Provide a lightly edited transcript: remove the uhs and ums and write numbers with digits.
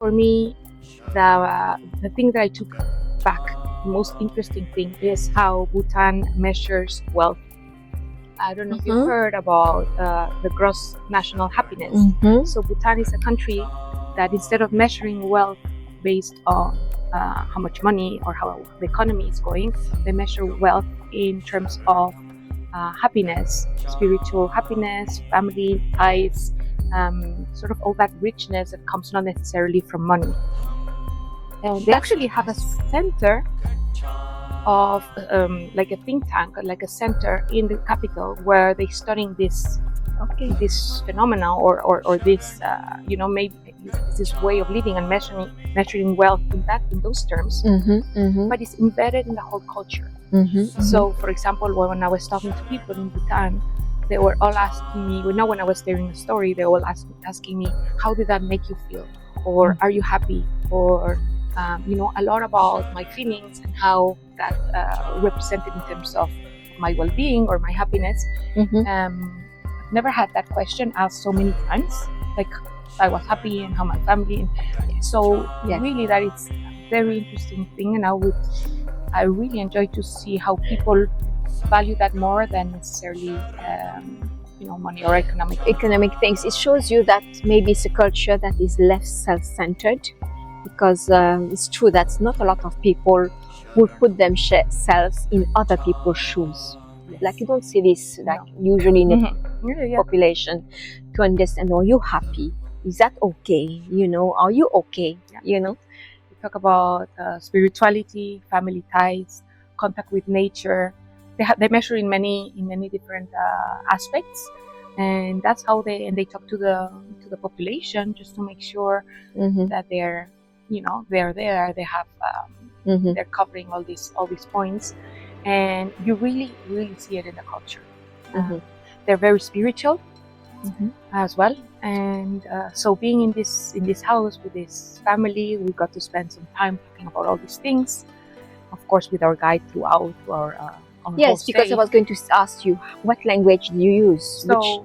For me, the thing that I took back, the most interesting thing, is how Bhutan measures wealth. I don't know if you've heard about the gross national happiness. So Bhutan is a country that, instead of measuring wealth based on how much money or how the economy is going, they measure wealth in terms of happiness, spiritual happiness, family ties, sort of all that richness that comes not necessarily from money. And they actually have a center of like a think tank, like a center in the capital, where they're studying this phenomena or this maybe this way of living and measuring wealth in those terms. But it's embedded in the whole culture. So, for example, when I was talking to people in Bhutan, they were all asking me, when I was sharing a story, they were all asking me, how did that make you feel? Or are you happy? Or a lot about my feelings and how that represented in terms of my well-being or my happiness. I've never had that question asked so many times, like I was happy and how my family. So really, that is a very interesting thing, and I really enjoy to see how people value that more than necessarily money or economic things. It shows you that maybe it's a culture that is less self-centered, because it's true that not a lot of people would put themselves in other people's shoes. Like, you don't see this usually in the population, to understand, are you happy? Is that okay? Are you okay? We talk about spirituality, family ties, contact with nature. They measure in many different aspects, and that's how they talk to the population, just to make sure that they're there. They have they're covering all these points, and you really see it in the culture. They're very spiritual as well, and so being in this house with this family, we got to spend some time talking about all these things, of course, with our guide throughout our yes, because I was going to ask you, what language do you use? So